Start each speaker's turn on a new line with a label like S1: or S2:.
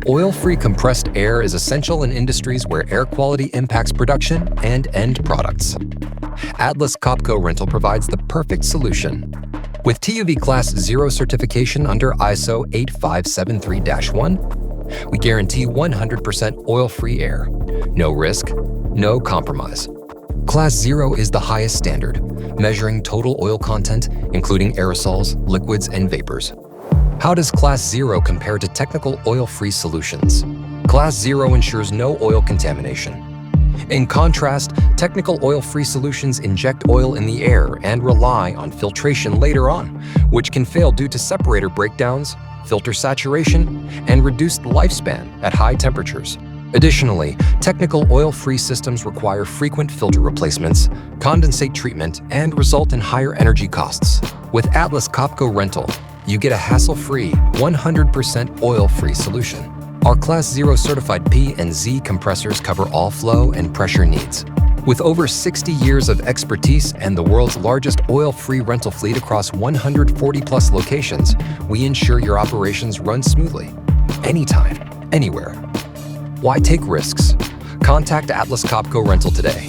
S1: Oil-free compressed air is essential in industries where air quality impacts production and end products. Atlas Copco Rental provides the perfect solution. With TÜV Class 0 certification under ISO 8573-1, we guarantee 100% oil-free air. No risk, no compromise. Class 0 is the highest standard, measuring total oil content, including aerosols, liquids, and vapors. How does Class 0 compare to technical oil-free solutions? Class 0 ensures no oil contamination. In contrast, technical oil-free solutions inject oil in the air and rely on filtration later on, which can fail due to separator breakdowns, filter saturation, and reduced lifespan at high temperatures. Additionally, technical oil-free systems require frequent filter replacements, condensate treatment, and result in higher energy costs. With Atlas Copco Rental, you get a hassle-free, 100% oil-free solution. Our Class 0 certified P and Z compressors cover all flow and pressure needs. With over 60 years of expertise and the world's largest oil-free rental fleet across 140+ locations, we ensure your operations run smoothly, anytime, anywhere. Why take risks? Contact Atlas Copco Rental today.